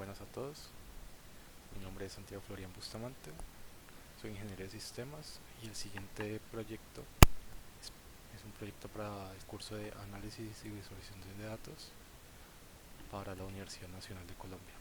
buenas a todos. Mi nombre es Santiago Florian Bustamante, soy ingeniero de sistemas y el siguiente proyecto es, es un proyecto para el curso de análisis y visualización de datos para la Universidad Nacional de Colombia.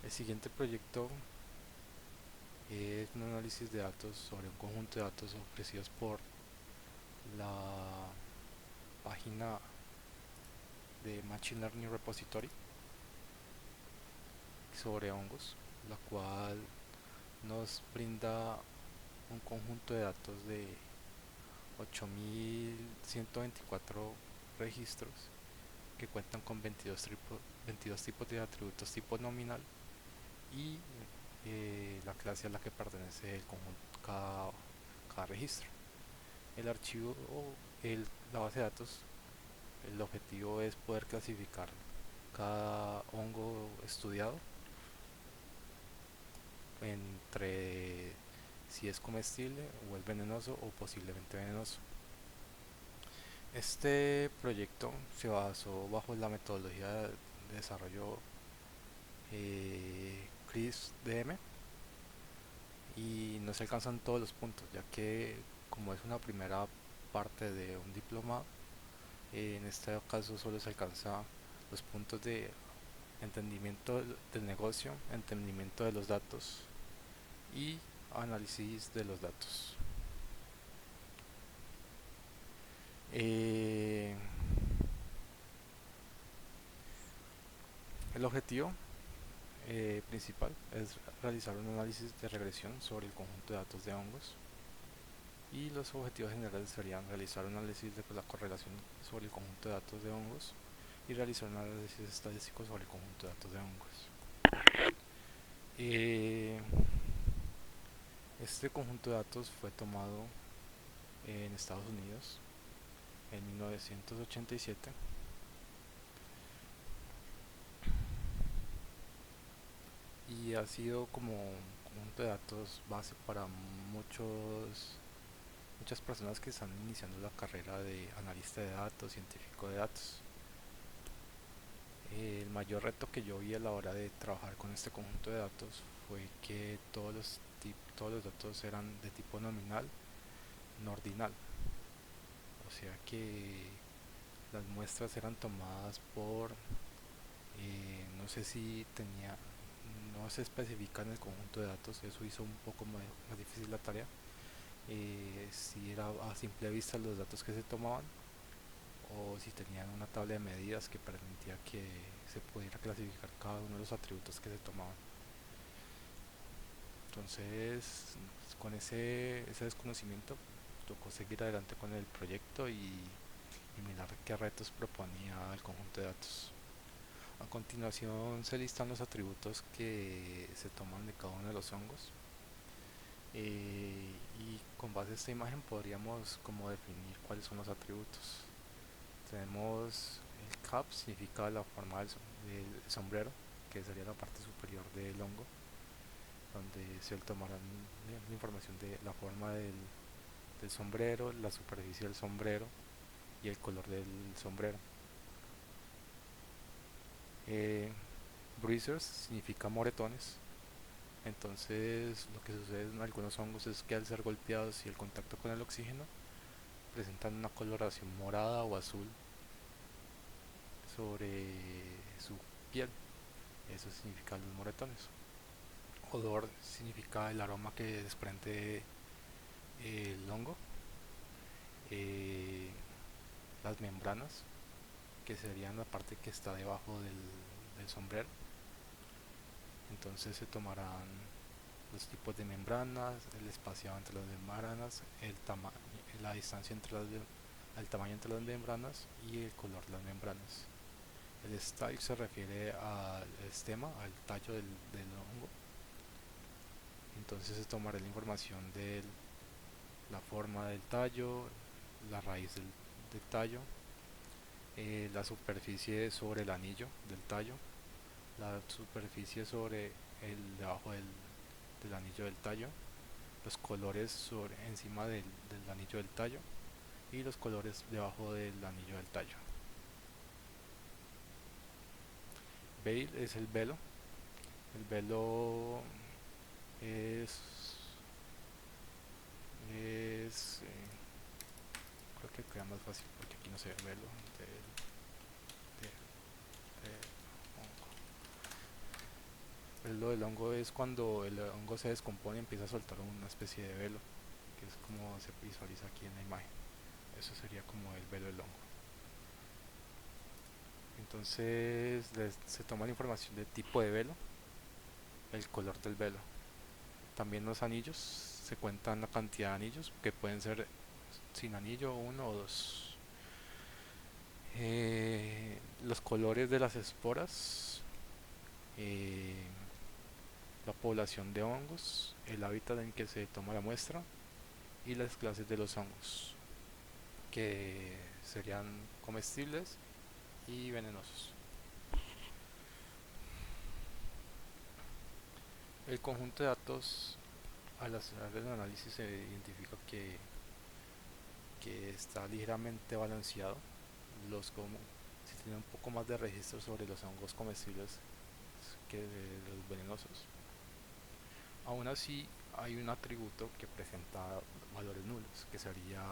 El siguiente proyecto es un análisis de datos sobre un conjunto de datos ofrecidos por la página de Machine Learning Repository sobre hongos, la cual nos brinda un conjunto de datos de 8124 registros que cuentan con 22 tipos de atributos tipo nominal y la clase a la que pertenece el conjunto, cada registro. El archivo o la base de datos, el objetivo es poder clasificar cada hongo estudiado entre si es comestible o es venenoso o posiblemente venenoso. Este proyecto se basó bajo la metodología de desarrollo CRISP-DM y no se alcanzan todos los puntos, ya que como es una primera parte de un diplomado, en este caso solo se alcanza los puntos de entendimiento del negocio, entendimiento de los datos y análisis de los datos. Eh, el objetivo principal es realizar un análisis de regresión sobre el conjunto de datos de hongos y los objetivos generales serían realizar un análisis de la correlación sobre el conjunto de datos de hongos y realizar un análisis estadístico sobre el conjunto de datos de hongos. Eh, este conjunto de datos fue tomado en Estados Unidos en 1987 y ha sido como un conjunto de datos base para muchas personas que están iniciando la carrera de analista de datos, científico de datos. El mayor reto que yo vi a la hora de trabajar con este conjunto de datos fue que todos los datos eran de tipo nominal, no ordinal. O sea que las muestras eran tomadas por, no sé si tenía, no se especifica en el conjunto de datos, eso hizo un poco más difícil la tarea. Si era a simple vista los datos que se tomaban o si tenían una tabla de medidas que permitía que se pudiera clasificar cada uno de los atributos que se tomaban. Entonces, con ese desconocimiento, tocó seguir adelante con el proyecto y mirar qué retos proponía el conjunto de datos. A continuación se listan los atributos que se toman de cada uno de los hongos y con base a esta imagen podríamos como definir cuáles son los atributos. Tenemos el cap, significa la forma del sombrero, que sería la parte superior del hongo, donde se tomarán la información de la forma del sombrero, la superficie del sombrero y el color del sombrero. Eh, Bruisers significa moretones. Entonces lo que sucede en algunos hongos es que al ser golpeados y el contacto con el oxígeno presentan una coloración morada o azul sobre su piel. Eso significa los moretones. Odor significa el aroma que desprende el hongo. Eh, las membranas, que serían la parte que está debajo del sombrero. Entonces se tomarán los tipos de membranas, el espaciado entre las membranas, la distancia el tamaño entre las membranas y el color de las membranas. El style se refiere al estema, al tallo del hongo. Entonces se tomará la información de la forma del tallo, la raíz del tallo, la superficie sobre el anillo del tallo, la superficie sobre el debajo del anillo del tallo, los colores encima del anillo del tallo y los colores debajo del anillo del tallo. veil es el velo. El velo es, creo que queda más fácil porque aquí no se ve el velo del hongo. El velo del hongo es cuando el hongo se descompone y empieza a soltar una especie de velo, que es como se visualiza aquí en la imagen. Eso sería como el velo del hongo. Entonces se toma la información del tipo de velo, el color del velo. También los anillos, se cuentan la cantidad de anillos, que pueden ser sin anillo, uno o dos. Los colores de las esporas, eh, la población de hongos, el hábitat en que se toma la muestra y las clases de los hongos, que serían comestibles y venenosos. El conjunto de datos, al hacer el análisis, se identifica que está ligeramente balanceado. Si tiene un poco más de registro sobre los hongos comestibles que de los venenosos. Aún así, hay un atributo que presenta valores nulos, que sería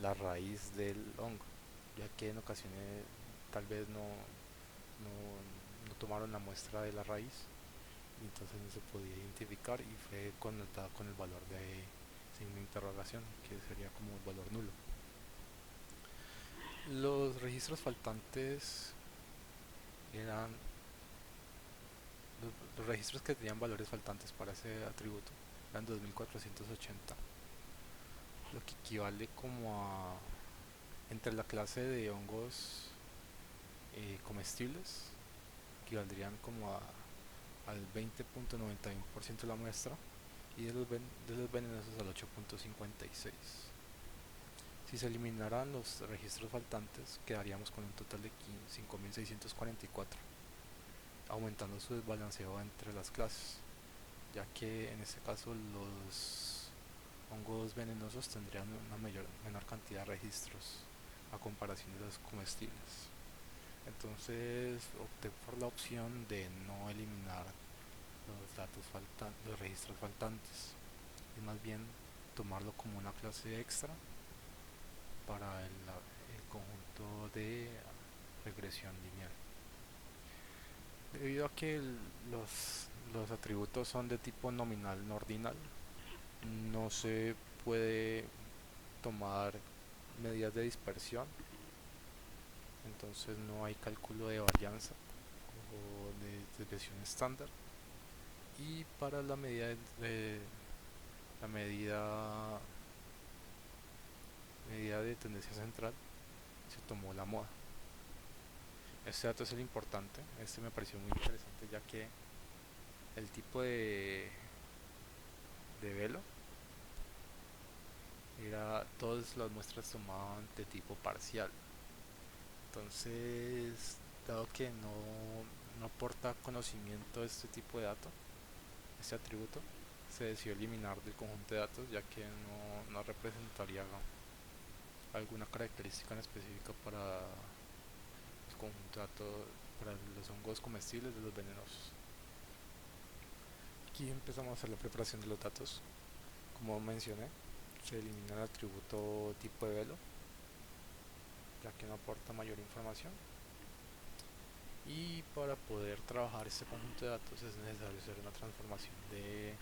la raíz del hongo, ya que en ocasiones tal vez no tomaron la muestra de la raíz y entonces no se podía identificar y fue connotada con el valor de signo de interrogación, que sería como el valor nulo. Los registros faltantes eran los registros que tenían valores faltantes para ese atributo eran 2480, lo que equivale como a entre la clase de hongos comestibles, equivaldrían como al 20.91% de la muestra, y de los venenosos al 8.56. Si se eliminaran los registros faltantes, quedaríamos con un total de 5644, aumentando su desbalanceo entre las clases, ya que en este caso los hongos venenosos tendrían una menor cantidad de registros a comparación de los comestibles. Entonces opté por la opción de no eliminar los registros faltantes, y más bien tomarlo como una clase extra para el conjunto de regresión lineal. Debido a que los atributos son de tipo nominal no ordinal, no se puede tomar medidas de dispersión, entonces no hay cálculo de varianza o de desviación estándar. Y para la la medida de tendencia central se tomó la moda. Este dato es el importante, este me pareció muy interesante, ya que el tipo de velo era, todas las muestras tomaban de tipo parcial. Entonces, dado que no aporta conocimiento a este tipo de dato, este atributo, se decidió eliminar del conjunto de datos, ya que no representaría alguna característica en específica para el conjunto de datos, para los hongos comestibles de los venenosos. Aquí empezamos a hacer la preparación de los datos. Como mencioné, se elimina el atributo tipo de velo, ya que no aporta mayor información. Y para poder trabajar este conjunto de datos es necesario hacer una transformación de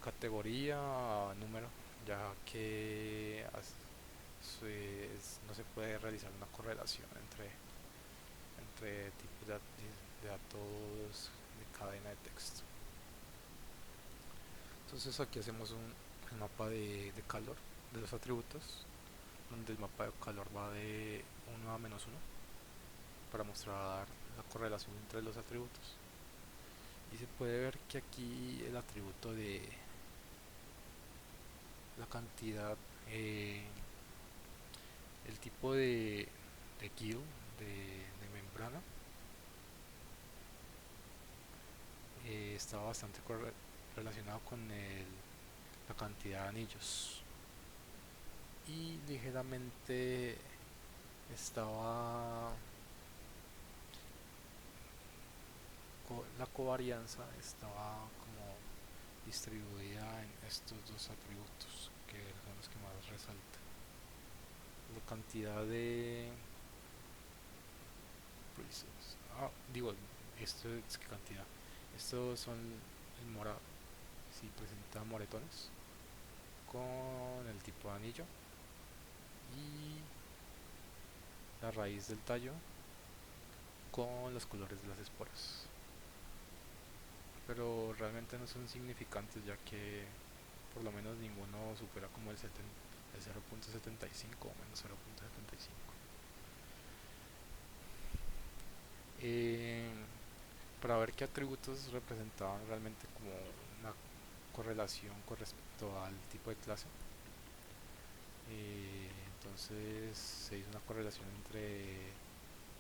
categoría a número, ya que no se puede realizar una correlación entre tipos de datos de cadena de texto. Entonces aquí hacemos un mapa de calor de los atributos, donde el mapa de calor va de 1 a -1 para mostrar la correlación entre los atributos. Y se puede ver que aquí el atributo de la cantidad, el tipo de kill, de membrana, estaba bastante relacionado con la cantidad de anillos, y ligeramente estaba covarianza estaba como distribuida en estos dos atributos que son los que más resaltan. La cantidad de digo, esto es que cantidad. Estos son el morado, si presenta moretones con el tipo de anillo, y la raíz del tallo con los colores de las esporas. Pero realmente no son significantes, ya que por lo menos ninguno supera como el 0.75 o menos 0.75. Eh, para ver qué atributos representaban realmente como una correlación con respecto al tipo de clase. Entonces se hizo una correlación entre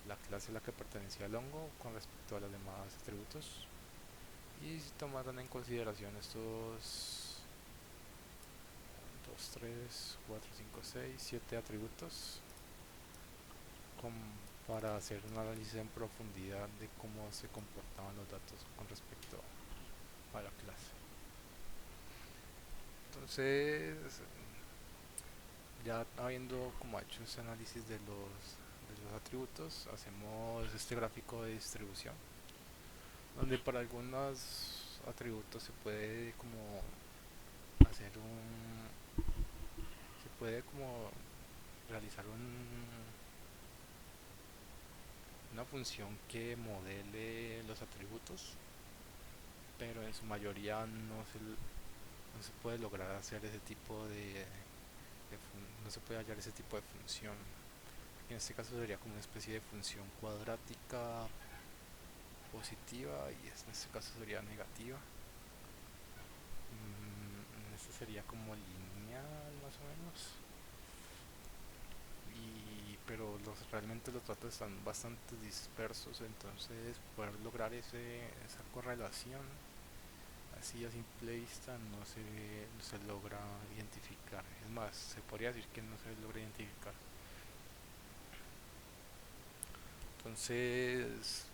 la clase a la que pertenecía el hongo con respecto a los demás atributos, y se tomaron en consideración estos 2 3 4 5 6 7 atributos con, para hacer un análisis en profundidad de cómo se comportaban los datos con respecto a la clase. Entonces, ya habiendo como hecho ese análisis de los atributos, hacemos este gráfico de distribución, donde para algunos atributos se puede como hacer se puede como realizar una función que modele los atributos, pero en su mayoría no se puede lograr hacer ese tipo no se puede hallar ese tipo de función. En este caso sería como una especie de función cuadrática positiva, y en este caso sería negativa. En este sería como lineal más o menos. Realmente los datos están bastante dispersos, entonces poder lograr esa correlación así a simple vista no se logra identificar. Es más, se podría decir que no se logra identificar. Entonces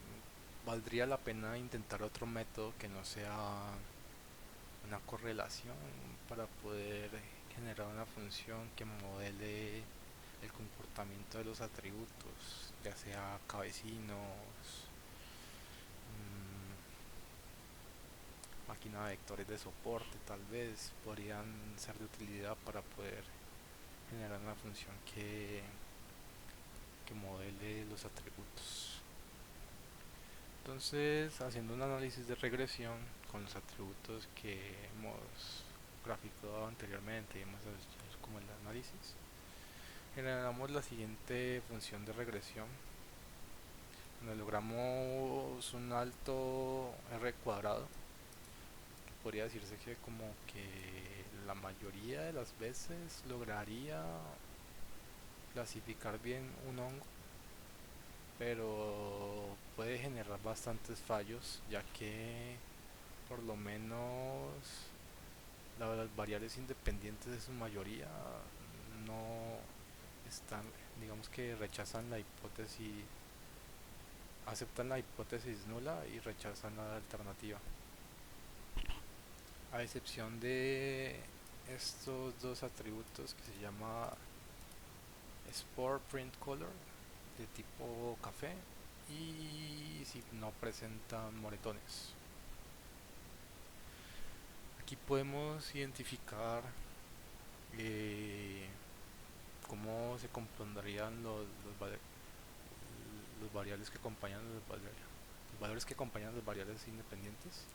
valdría la pena intentar otro método que no sea una correlación, para poder generar una función que modele el comportamiento de los atributos, ya sea cabecinos, máquina de vectores de soporte, tal vez podrían ser de utilidad para poder generar una función que modele los atributos. Entonces, haciendo un análisis de regresión con los atributos que hemos graficado anteriormente y hemos hecho como el análisis, generamos la siguiente función de regresión, donde logramos un alto R cuadrado, que podría decirse que como que la mayoría de las veces lograría clasificar bien un hongo, pero puede generar bastantes fallos, ya que por lo menos las variables independientes de su mayoría no están, digamos que rechazan la hipótesis, aceptan la hipótesis nula y rechazan la alternativa, a excepción de estos dos atributos que se llama Sport Print Color de tipo café, y si no presentan moretones. Aquí podemos identificar eh, cómo se compondrían los variables que acompañan los valores que acompañan las variables independientes.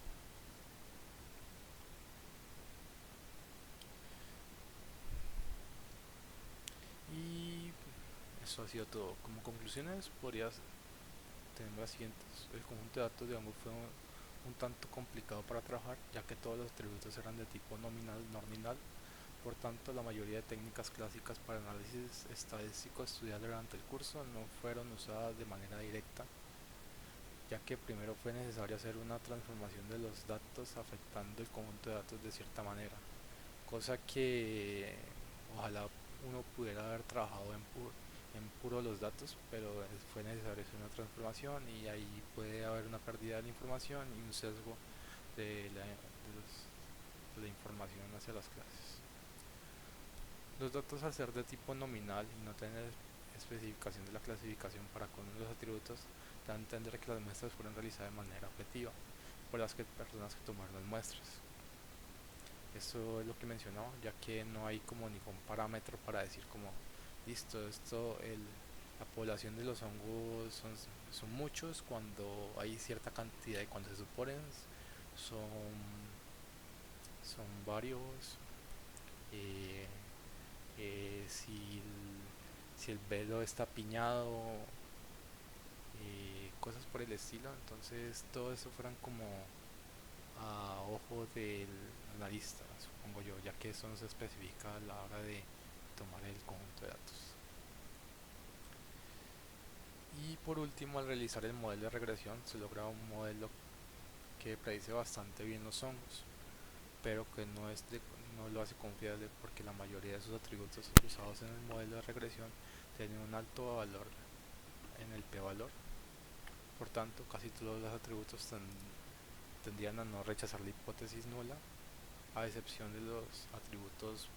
Y eso ha sido todo. Como conclusiones podrías tener las siguientes: el conjunto de datos de Angular fue un tanto complicado para trabajar, ya que todos los atributos eran de tipo nominal, no ordinal. Por tanto, la mayoría de técnicas clásicas para análisis estadístico estudiadas durante el curso no fueron usadas de manera directa, ya que primero fue necesario hacer una transformación de los datos afectando el conjunto de datos de cierta manera, cosa que ojalá uno pudiera haber trabajado en puro los datos, pero fue necesario hacer una transformación y ahí puede haber una pérdida de la información y un sesgo de la información hacia las clases. Los datos, al ser de tipo nominal y no tener especificación de la clasificación para con los atributos, dan a entender que las muestras fueron realizadas de manera objetiva por las personas que tomaron las muestras. Eso es lo que mencionaba, ya que no hay como ningún parámetro para decir como, listo, la población de los hongos son muchos cuando hay cierta cantidad y cuando se suponen son, son varios. eh, si el velo está piñado, cosas por el estilo. Entonces todo eso fueran como a ojo del analista, supongo yo, ya que eso no se especifica a la hora de tomar el conjunto de datos. Y por último, al realizar el modelo de regresión, se logra un modelo que predice bastante bien los hongos, pero que no lo hace confiable porque la mayoría de sus atributos usados en el modelo de regresión tienen un alto valor en el p-valor. Por tanto, casi todos los atributos tendrían a no rechazar la hipótesis nula, a excepción de los atributos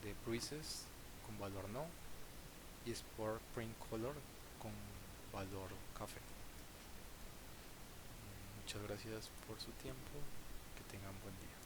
de Bruises con valor no y Sport Print Color con valor café. Muchas gracias por su tiempo, que tengan buen día.